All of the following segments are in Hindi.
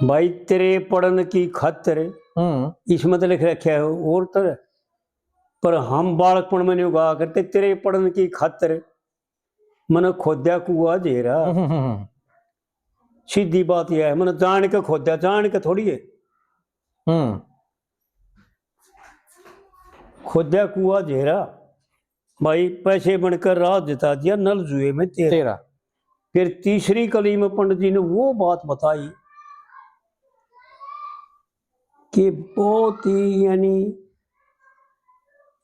भाई तेरे पढ़न की खातिर इसमें तो लिख रखा है और तरह, पर हम बालकपण में नहीं उगा करते तेरे पढ़न की खातिर मन खोद्या कुआ जेरा। सीधी बात यह है, मन जान के खोद्या, जान के थोड़ी है। खोद्या कुआ जेरा भाई, पैसे बनकर राज जिता दिया नल जुए में तेरा। फिर तीसरी कली में पंडित जी ने वो बात बताई कि बहुत ही यानी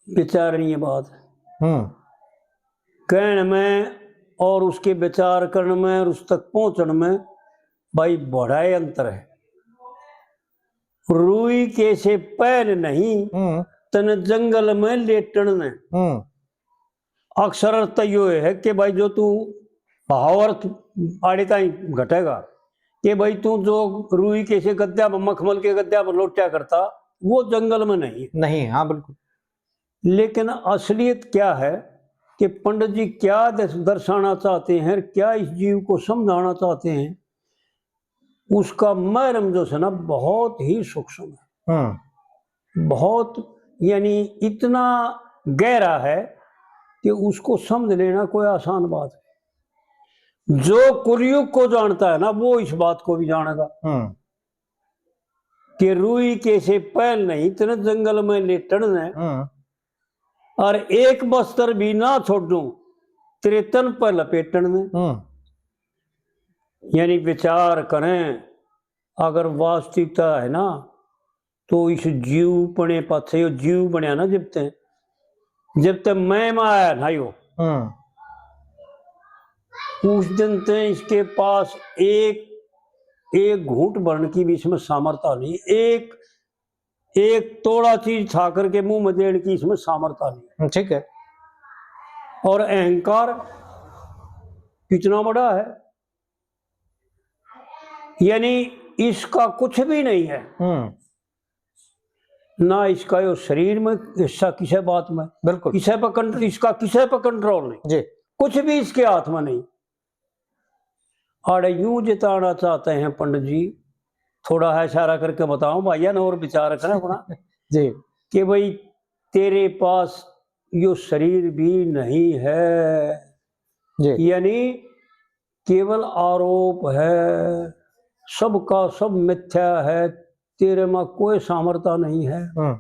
विचारणीय बात कहने में और उसके विचार करने में और उस तक पहुंचने में भाई बड़ा ही अंतर है। रुई के से पैर नहीं तन जंगल में लेटन ने। अक्सर अर्थ यो है कि भाई जो तू भाव अर्थ आड़े ताई घटेगा कि भाई तू जो रुई के से गद्या मखमल के गद्या पर लोटा करता वो जंगल में नहीं। हाँ बिल्कुल। लेकिन असलियत क्या है कि पंडित जी क्या दर्शाना चाहते हैं, क्या इस जीव को समझाना चाहते हैं, उसका मर्म जो है ना बहुत ही सूक्ष्म है। बहुत यानी इतना गहरा है कि उसको समझ लेना कोई आसान बात है। जो कुलयुग को जानता है ना वो इस बात को भी जानेगा कि रुई के से पैल नहीं तेरे जंगल में लेटन ने, और एक बस्तर भी ना छोड़ दूं तेरे तन पर लपेटन में। यानी विचार करें, अगर वास्तविकता है ना तो इस जीव पने पाछे जीव बनया ना जब तक मैं आया ना यो उस दिन ते इसके पास एक घूंट भरने की भी इसमें सामर्थ्य नहीं, एक तोड़ा चीज खा करके मुंह में देने की इसमें सामर्थ्य नहीं। ठीक है। और अहंकार कितना बड़ा है, यानी इसका कुछ भी नहीं है ना इसका यो शरीर में हिस्सा किसी बात में, बिल्कुल किसी पर इसका किसी पर कंट्रोल नहीं जी, कुछ भी इसके हाथ में नहीं। और यूं जिताना चाहते हैं पंडित जी, थोड़ा है इशारा करके बताऊं भैया ना और विचार करें अपना जी कि भाई तेरे पास यो शरीर भी नहीं है जी, यानी केवल आरोप है, सबका सब मिथ्या है, तेरे में कोई सामर्थ्य नहीं है।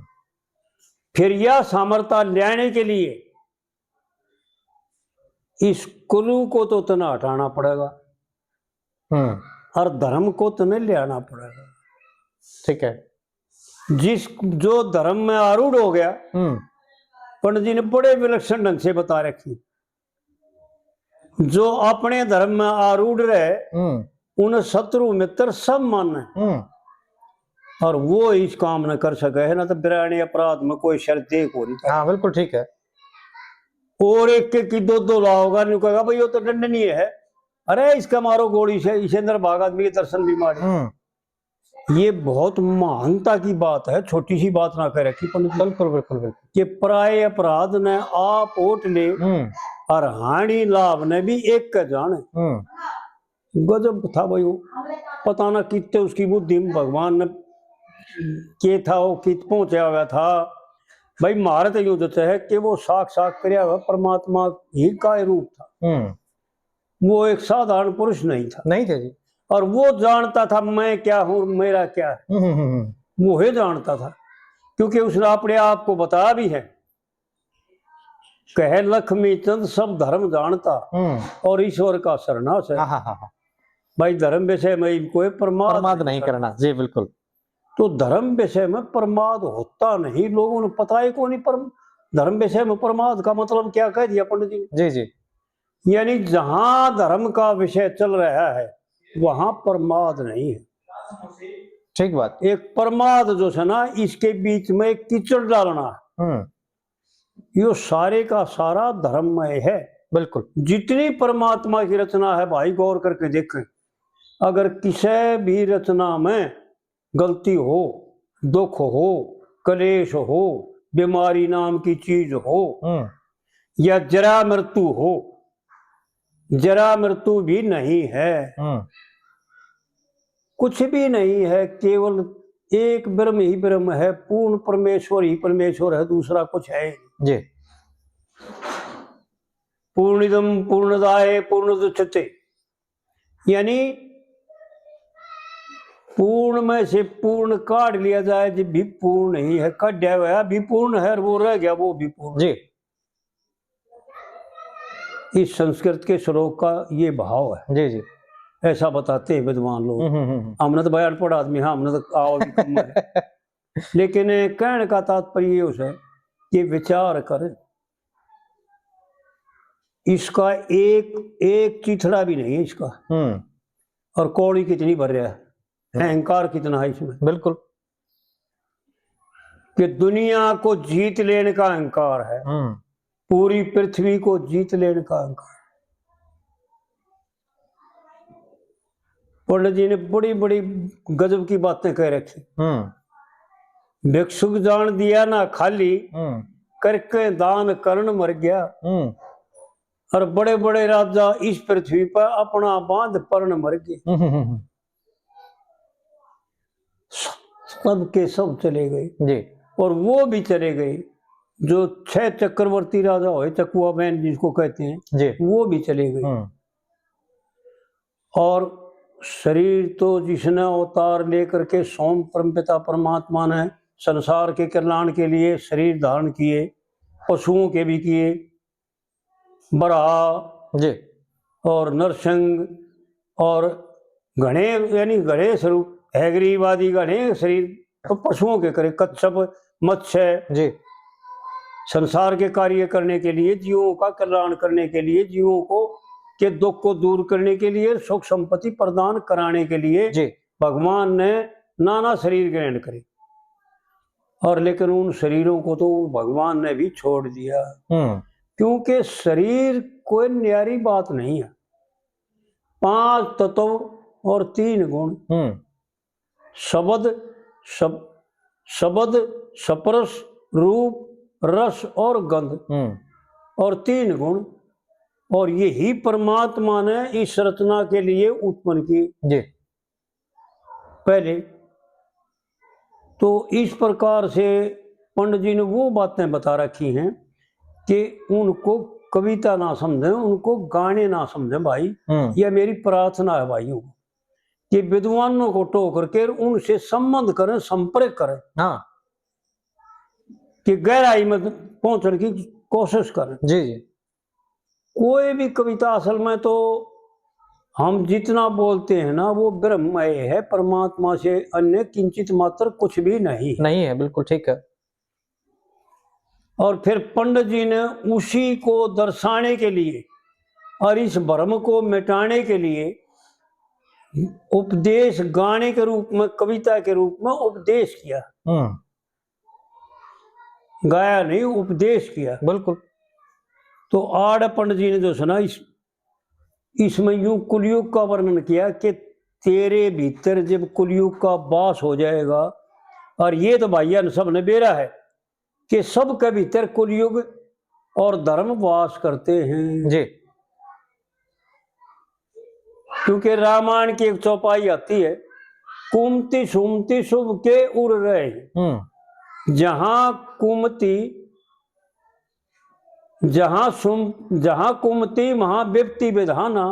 फिर यह सामर्थ्य लेने के लिए इस कुलू को तो तना हटाना पड़ेगा और धर्म को तने ले आना पड़ेगा। ठीक है। जो धर्म में आरूढ़ हो गया, पंडित जी ने बड़े विलक्षण ढंग से बता रखी, जो अपने धर्म में आरूढ़ रहे उन्हें शत्रु मित्र सब माने, और वो इस काम न कर सके है ना तो बिराने अपराध में कोई शर्त देख हो नहीं। हाँ बिल्कुल ठीक है। और एक की दो लाओगा नहीं कहेगा भाई वो तो दंडनीय है, अरे इसका मारो गोली से, इसे अंदर भाग आदमी के दर्शन भी मारे। ये बहुत महानता की बात है, छोटी सी बात ना कह रखी पंडित। बिल्कुल बिल्कुल बिल्कुल कि पराये अपराध ने आप ओट ले और हानि लाभ ने भी एक का जाने। गजब था भाई वो, पता ना कितने उसकी बुद्धि में भगवान ने के था वो कित पहुंचा हुआ था भाई। महारत युद्ध है कि वो साक्षात करया हुआ परमात्मा ही का रूप था। वो एक साधारण पुरुष नहीं था जी। और वो जानता था मैं क्या हूं मेरा क्या है, वो ही जानता था, क्योंकि उसने अपने आप को बताया भी है, कहे लक्ष्मी चंद सब धर्म जानता और ईश्वर का शरणास है। भाई धर्म विषय में कोई प्रमाद नहीं करना जी बिल्कुल। तो धर्म विषय में प्रमाद होता नहीं, लोगों ने पता ही को नहीं धर्म विषय में प्रमाद का मतलब क्या कह दिया पंडित जी। जी जी। यानी जहां धर्म का विषय चल रहा है वहां प्रमाद नहीं है। ठीक बात। एक प्रमाद जो है ना इसके बीच में एक कीचड़ डालना है, यो सारे का सारा धर्ममय है। बिल्कुल। जितनी परमात्मा की रचना है भाई गौर करके देखें, अगर किसी भी रचना में गलती हो, दुख हो, कलेश हो, बीमारी नाम की चीज हो, या जरा मृत्यु हो, जरा मृत्यु भी नहीं है, कुछ भी नहीं है, केवल एक ब्रह्म ही ब्रह्म है, पूर्ण परमेश्वर ही परमेश्वर है, दूसरा कुछ है ही नहीं। जी पूर्णिदम पूर्णदाय पूर्णोदच्यते, यानी पूर्ण में से पूर्ण काट लिया जाए जब भी पूर्ण ही है, काटा हुआ भी पूर्ण है और वो रह गया वो भी पूर्ण। जी इस संस्कृत के श्लोक का ये भाव है, जी जी। ऐसा बताते हैं विद्वान लोग। हमने तो भाई अनपढ़ आदमी है, हमने तो आओ भी कम है। लेकिन कहने का तात्पर्य ये उसे कि विचार कर, इसका एक एक चिथड़ा भी नहीं है इसका, और कौड़ी कितनी भर रहा है, अहंकार कितना है इसमें। बिल्कुल। कि दुनिया को जीत लेने का अहंकार है, पूरी पृथ्वी को जीत लेने का अहंकार। पंडित जी ने बड़ी बड़ी गजब की बातें कह रखी। भिक्षुक जान दिया ना खाली, करके दान करण मर गया। और बड़े बड़े राजा इस पृथ्वी पर अपना बांध पर्ण मर गए। सब के सब चले गए जी। और वो भी चले गए जो 6 चक्रवर्ती राजा हुए, चकुआ बैन जिसको कहते हैं जी, वो भी चले गए। और शरीर तो जिसने अवतार लेकर के सोम परमपिता परमात्मा ने संसार के कल्याण के लिए शरीर धारण किए, पशुओं के भी किए, बराह जी और नरसिंह और घने, यानी घने स्वरूप हैग्रीवादी घने शरीर तो पशुओं के करे, कच्छप मत्स्य जी, संसार के कार्य करने के लिए, जीवों का कल्याण करने के लिए, जीवों को के दुख को दूर करने के लिए, सुख संपत्ति प्रदान कराने के लिए जी भगवान ने नाना शरीर ग्रहण करे। और लेकिन उन शरीरों को तो भगवान ने भी छोड़ दिया, क्योंकि शरीर कोई न्यारी बात नहीं है। 5 तत्व और 3 गुण, शब्द स्पर्श रूप रस और गंध, और 3 गुण, और यही परमात्मा ने इस रचना के लिए उत्पन्न की जी। पहले। तो इस प्रकार से पंडित जी ने वो बातें बता रखी हैं कि उनको कविता ना समझें, उनको गाने ना समझें भाई। यह मेरी प्रार्थना है भाइयों कि विद्वानों को टो करके उनसे संबंध करें, संपर्क करें, हाँ, कि गहराई में पहुंचने की कोशिश करें। जी जी। कोई भी कविता असल में तो हम जितना बोलते हैं ना वो ब्रह्ममय है, परमात्मा से अन्य किंचित मात्र कुछ भी नहीं है। बिल्कुल ठीक है। और फिर पंडित जी ने उसी को दर्शाने के लिए और इस भ्रम को मिटाने के लिए उपदेश गाने के रूप में, कविता के रूप में उपदेश किया। गाया नहीं, उपदेश किया। बिल्कुल। तो आड़ पंडित जी ने जो सुना इसमें यूं कुलयुग का वर्णन किया कि तेरे भीतर जब कुलयुग का वास हो जाएगा, और ये तो भाइया सब ने बेरा है कि सबके भीतर कुलयुग और धर्म वास करते हैं जी। क्योंकि रामायण की एक चौपाई आती है, कुमति सुमति शुभ के उड़ रहे, जहां कुमति जहां कुमति वहां विपत्ति विधाना,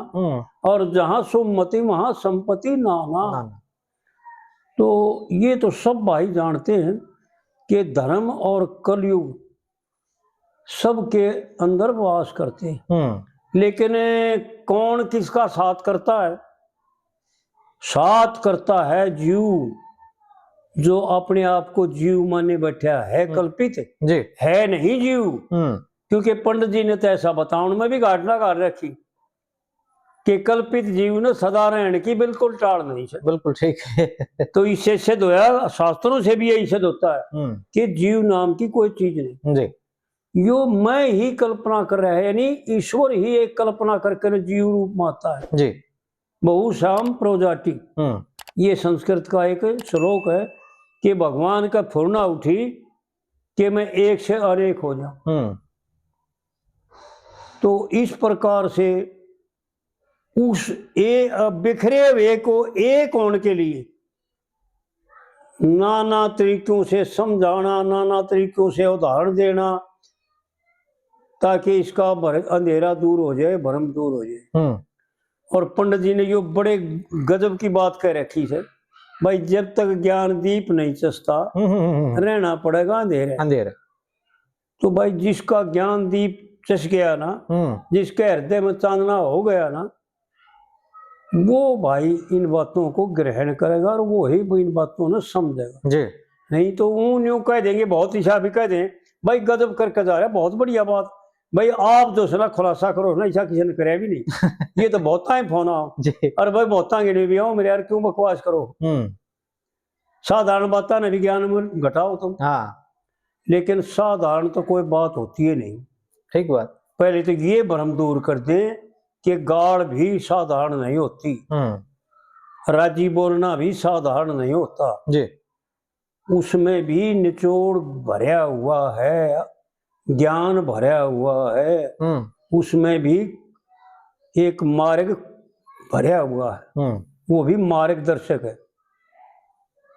और जहां सुमति वहां संपत्ति नाना। तो ये तो सब भाई जानते हैं कि धर्म और कलयुग सबके अंदर वास करते हैं। लेकिन कौन किसका साथ करता है? साथ करता है जीव, जो अपने आप को जीव माने बैठा है, कल्पित जी है नहीं जीव। क्योंकि पंडित जी ने तो ऐसा बताया, उनमें भी घटना कर रखी कि कल्पित जीव ने सदा रहने की बिल्कुल टाल नहीं सकता। बिल्कुल ठीक है। तो इससे सिद्ध होया, शास्त्रों से भी यही सिद्ध होता है कि जीव नाम की कोई चीज नहीं जी। यो मैं ही कल्पना कर रहा है, यानी ईश्वर ही एक कल्पना करके जीव रूप में आता है। जी। बहुश्याम प्रोजाति, ये संस्कृत का एक श्लोक है कि भगवान का फुरना उठी कि मैं एक से अनेक हो जाऊं। तो इस प्रकार से उस बिखरे हुए को एक होने के लिए नाना तरीकों से समझाना, नाना तरीकों से उदाहरण देना, ताकि इसका अंधेरा दूर हो जाए, भ्रम दूर हो जाए। और पंडित जी ने यो बड़े गजब की बात कह रखी है, भाई जब तक ज्ञान दीप नहीं चसता रहना पड़ेगा अंधेरे। अंधेरे। तो भाई जिसका ज्ञान दीप चस गया ना, जिसके हृदय में चांदना हो गया ना, वो भाई इन बातों को ग्रहण करेगा और वो ही इन बातों ने समझेगा जी। नहीं तो यूं कह देंगे, बहुत ईशा भी कह दें भाई गजब करके जा रहा है, बहुत बढ़िया बात, भाई आप जो है ना खुलासा करो ना, ईशा किसी ने करे भी नहीं ये तो बहुत टाइम फोन आओ और भाई बहुत गिने भी आओ मेरे यार, क्यों बकवास करो, साधारण बात ना विज्ञान में घटाओ तुम। लेकिन साधारण तो कोई बात होती है नहीं। ठीक बात। पहले तो ये भ्रम दूर कर दे कि गाड़ भी साधारण नहीं होती, राजी बोलना भी साधारण नहीं होता जी। उसमें भी निचोड़ भरा हुआ है, ज्ञान भरा हुआ है, उसमें भी एक मार्ग भरा हुआ है, वो भी मार्गदर्शक है।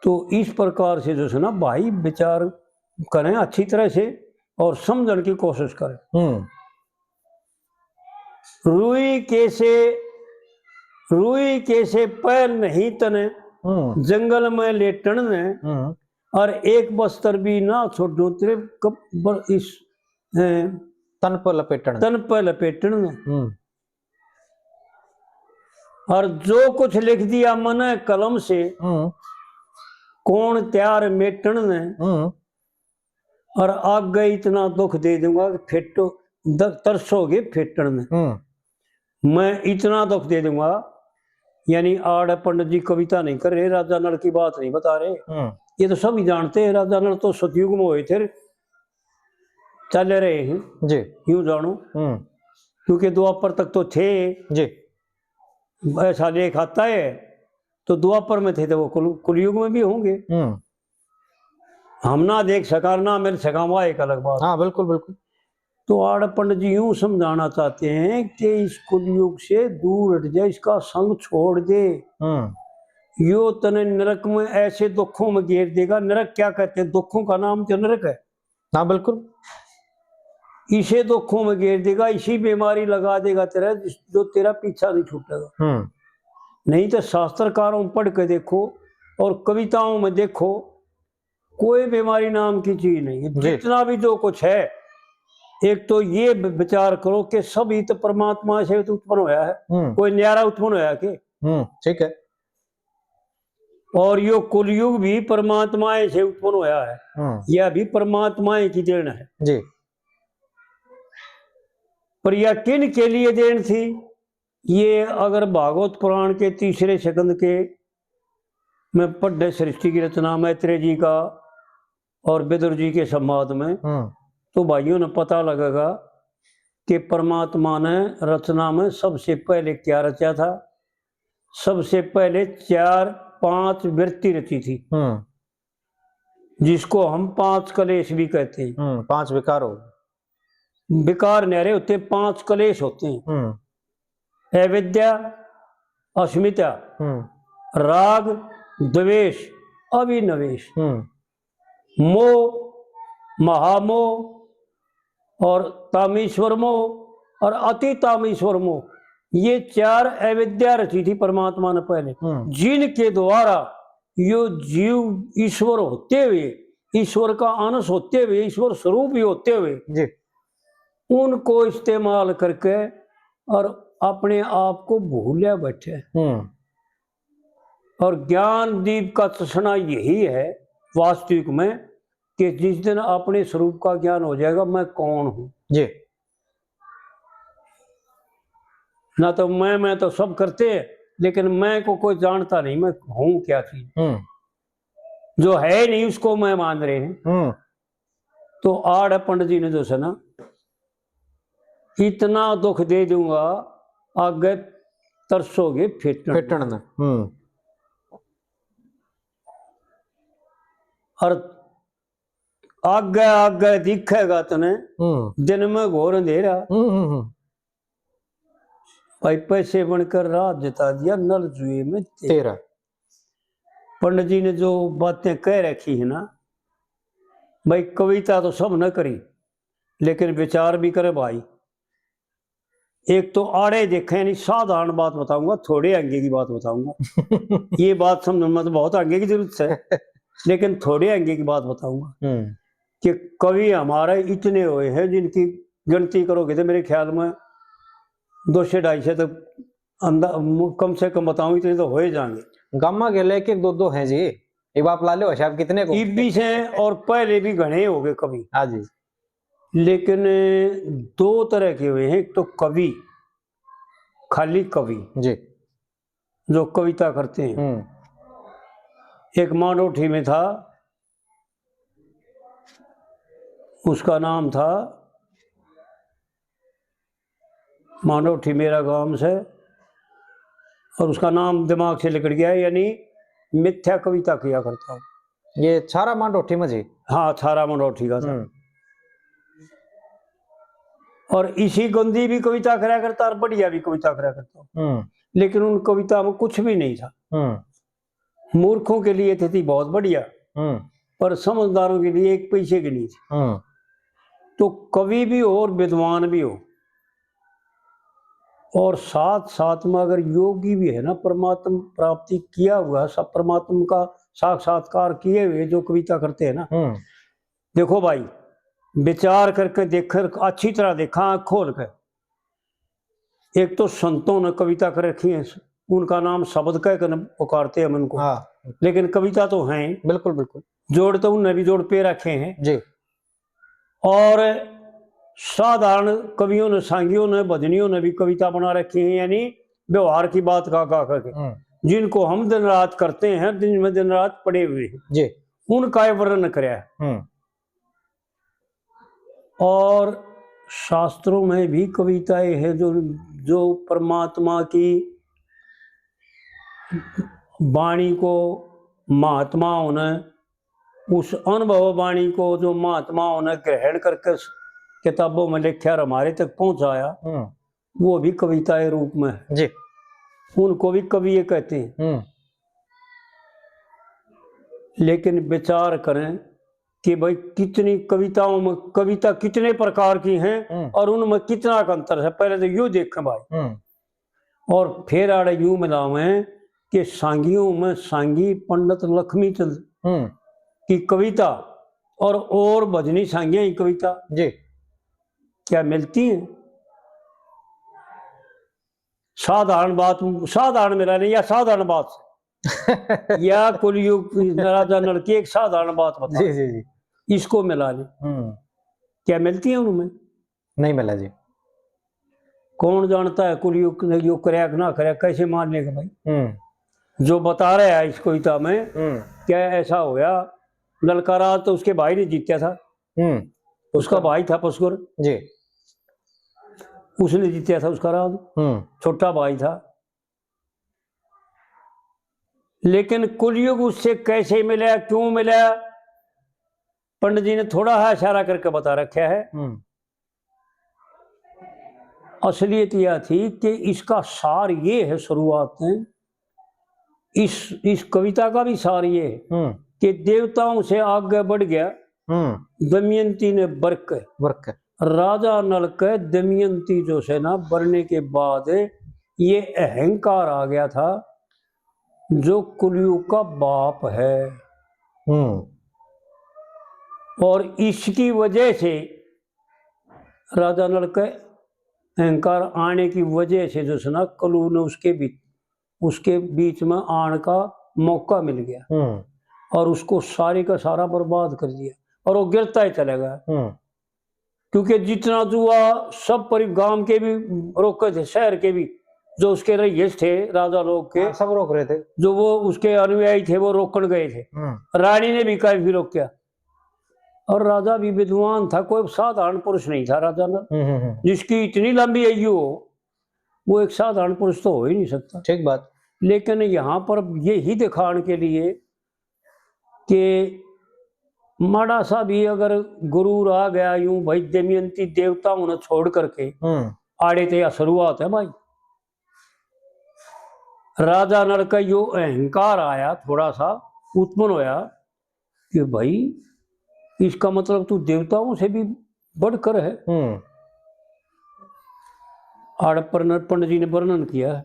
तो इस प्रकार से जो है ना भाई विचार करें अच्छी तरह से और समझने की कोशिश करें। रुई कैसे पैर नहीं तने, जंगल में लेटन ने, और एक बस्तर भी ना छोड़ो तेरे इस तन पर लपेटन में। और जो कुछ लिख दिया मन कलम से, कौन त्यार मेटन ने, और आगे इतना दुख दे दूंगा कि फेटो तरसोगे फेटन में। मैं इतना दुख दे दूंगा, यानी आड़ पंडित जी कविता नहीं कर रहे, राजा नल की बात नहीं बता रहे, ये तो सभी जानते हैं। राजा नल तो सतयुग में हुए थे, चल रहे हैं जी, यूं जानो, क्योंकि द्वापर तक तो थे जी। ऐसा लेख आता है तो द्वापर में थे तो वो कुलयुग में भी होंगे। हम ना देख सका ना मिल सका, वह एक अलग बात। हाँ बिल्कुल बिल्कुल। तो आड़ पंडित जी यूं समझाना चाहते हैं कि इस कुलयुग से दूर हट जाए, इसका संग छोड़ दे, यो तने नरक में ऐसे दुखों में घेर देगा। नरक क्या कहते हैं, दुखों का नाम तो नरक है। हाँ बिल्कुल। इसे दुखों में घेर देगा, इसी बीमारी लगा देगा तेरा, जो तेरा पीछा नहीं छूटेगा। नहीं तो शास्त्रकारों पढ़ के देखो और कविताओं में देखो, कोई बीमारी नाम की चीज नहीं है। जितना भी जो कुछ है, एक तो ये विचार करो कि सब ही तो परमात्मा से उत्पन्न होया है, कोई न्यारा उत्पन्न होया के। ठीक है। और यो कुलयुग भी परमात्मा से उत्पन्न होया है, यह भी परमात्मा की देन है जी। पर यह किन के लिए देन थी, ये अगर भागवत पुराण के तीसरे स्कंद के में पढ़े सृष्टि की रचना मैत्रेय जी का और विदुर जी के संवाद में, तो भाइयों ने पता लगेगा कि परमात्मा ने रचना में सबसे पहले क्या रचा था। सबसे पहले 4-5 वृत्ति रची थी, जिसको हम 5 कलेश भी कहते हैं। 5 विकार हो, विकार न्यारे होते, 5 कलेश होते हैं। अविद्या, अस्मिता, राग, द्वेष, अभिनिवेश, मोह, महामोह और तामेश्वर मोह और अति तामेश्वर मोह, ये 4 अविद्या रची थी परमात्मा ने पहले, जिनके द्वारा यो जीव ईश्वर होते हुए, ईश्वर का अंश होते हुए, ईश्वर स्वरूप ही होते हुए जी, उनको इस्तेमाल करके और अपने आप को भूलिया बैठे। और ज्ञान दीप का तृष्णा यही है वास्तविक में, कि जिस दिन अपने स्वरूप का ज्ञान हो जाएगा, मैं कौन हूं जी। ना तो मैं तो सब करते हैं, लेकिन मैं को कोई जानता नहीं, मैं हूं क्या चीज, जो है नहीं उसको मैं मान रहे हैं। तो आड़ पंडित जी ने जो है ना, इतना दुख दे दूंगा आगे तरसोगे फेटन। और आगे आगे दिखेगा तने दिन में घोर अंधेरा, भाई पैसे बनकर रात जता दिया नल जुए में तेरा। पंडित जी ने जो बातें कह रखी है ना भाई, कविता तो सब न करी लेकिन विचार भी करे भाई। एक तो आड़े देखे नहीं, साधारण बात बताऊंगा, थोड़े आगे की बात बताऊंगा। ये बात समझ में तो बहुत आगे की जरूरत है लेकिन थोड़े आगे की बात बताऊंगा कि कवि हमारे इतने हुए हैं जिनकी गिनती करोगे तो मेरे ख्याल में 200-250 तक कम से कम बताऊं, इतने तो हो ही जाएंगे। गामा के लेके एक दो हैं जी, एक बात ला लो हिसाब कितने को। भी से और पहले भी घने हो गए कवि। हाँ जी। लेकिन दो तरह के हुए हैं, एक तो कवि, खाली कवि जी, जो कविता करते हैं। एक मानोठी में था, उसका नाम था मानोठी, मेरा गांव से, और उसका नाम दिमाग से निकल गया, यानी मिथ्या कविता किया करता हूँ। ये छारा मांडोठी में जी? हाँ, छारा मानोठी का था। और इसी गंदी भी कविता करा करता और बढ़िया भी कविता करा करता, लेकिन उन कविता में कुछ भी नहीं था। मूर्खों के लिए थी बहुत बढ़िया, पर समझदारों के लिए एक पैसे की नहीं थी। तो कवि भी हो और विद्वान भी हो, और साथ साथ में अगर योगी भी है ना, परमात्मा प्राप्ति किया हुआ, सब परमात्मा का साक्षात्कार किए हुए जो कविता करते हैं ना, देखो भाई, विचार करके देखकर अच्छी तरह देखा, आँख खोल कर। एक तो संतों ने कविता कर रखी है, उनका नाम शब्द कह कर पुकारते हैं हम उनको। लेकिन कविता तो हैं, बिल्कुल बिल्कुल, जोड़ तो उनने भी जोड़ पे रखे हैं जी। और साधारण कवियों ने, सांगियों ने, भजनियों ने भी कविता बना रखी है, यानी व्यवहार की बात का करके, जिनको हम दिन रात करते हैं, दिन में दिन रात पड़े हुए हैं जी, उनका वर्णन कराया। और शास्त्रों में भी कविताएं हैं जो परमात्मा की वाणी को महात्माओं ने, उस अनुभव वाणी को जो महात्माओं ने ग्रहण करके किताबों में लिखा और हमारे तक पहुंचाया, वो भी कविताएं रूप में है जी। उनको भी कवि कहते हैं। लेकिन विचार करें कि भाई कितनी कविताओं में, कविता कितने प्रकार की हैं और उनमें कितना का अंतर है, पहले तो यूं देखें भाई। और फिर आड़े यूं मिलावें कि सांगियों में सांगी पंडित लक्ष्मीचंद की कविता और भजनी सांगियां की कविता जी क्या मिलती है? साधारण बात, साधारण मिला नहीं, या साधारण बात या कुलयुग राजा नल की एक साधारण बात बता, जी जी जी, इसको मिला ले, क्या मिलती है उनमें? नहीं मिला जी। कौन जानता है कुलयुग ने जो कराया ना कराया, कैसे मान लेगा भाई? जो बता रहे हैं इस कविता में क्या ऐसा होया, नलका राज तो उसके भाई ने जीता था, उसका भाई था पुष्कर जी, उसने जीता था उसका राज, छोटा भाई था। लेकिन कुलयुग उससे कैसे मिला, क्यों मिला, पंडित जी ने थोड़ा सा इशारा करके बता रखा है। असलियत यह थी कि इसका सार ये है, शुरुआत में इस कविता का भी सार ये है कि देवताओं से आगे बढ़ गया दमयंती ने वर्क राजा नल के दमयंती जो से ना बढ़ने के बाद ये अहंकार आ गया था जो कुलयुग का बाप है। और इसकी वजह से राजा नल के अहंकार आने की वजह से जो है ना, कलु ने उसके बीच में आने का मौका मिल गया और उसको सारे का सारा बर्बाद कर दिया और वो गिरता ही चला गया। क्योंकि जितना जुआ सब गांव के भी रोके थे, शहर के भी जो उसके रईस थे, राजा लोग के सब रोक रहे थे, जो वो उसके अनुयायी थे वो रोकन गए थे। रानी ने भी काफी रोका और राजा भी विद्वान था, कोई साधारण पुरुष नहीं था राजा ना, जिसकी इतनी लंबी आयु हो वो एक साधारण पुरुष तो हो ही नहीं सकता। ठीक बात। लेकिन यहाँ पर ये ही दिखाने के लिए कि माड़ा सा भी अगर गुरूर आ गया यूं भाई, दमयंती देवताओं ने छोड़ करके आड़े थे, या शुरुआत है भाई, राजा नल का यो अहंकार आया, थोड़ा सा उत्पन्न होया कि भाई इसका मतलब तू देवताओं से भी बढ़कर है। आड़पर पंडित जी ने वर्णन किया है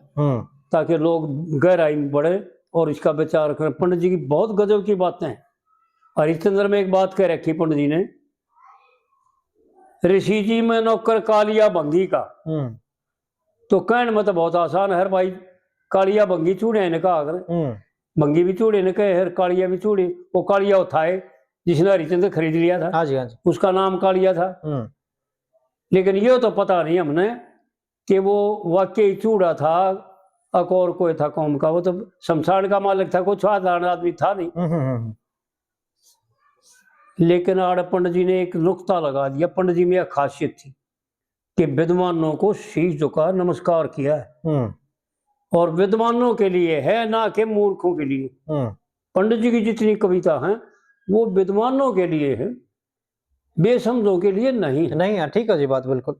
ताकि लोग गहराई में बढ़े और इसका विचार करें। पंडित जी की बहुत गजब की बातें हैं। हरिश्चंद्र में एक बात कह रखी पंडित जी ने, ऋषि जी में नौकर कालिया भंगी का। तो कहने में तो बहुत आसान है भाई, कालिया भंगी चूड़े ने कहा अगर भंगी भी चूड़े ने कहे हर कालिया भी चूड़े। वो कालिया उठाए जिसने हरिश्चंद्र खरीद लिया था, हाँ जी हाँ जी। उसका नाम कालिया था। लेकिन ये तो पता नहीं हमने कि वो वाकई चूड़ा था अकौर कोई था कौम का। वो तो शमशान का मालिक था, कोई साधारण आदमी था नहीं। लेकिन आड़ पंडित जी ने एक नुक्ता लगा दिया। पंडित जी में एक खासियत थी कि विद्वानों को शीश झुका नमस्कार किया है, और विद्वानों के लिए है ना कि मूर्खों के लिए। पंडित जी की जितनी कविता हैं वो विद्वानों के लिए है, बेसमझों के लिए नहीं है। नहीं, ठीक है जी बात बिल्कुल।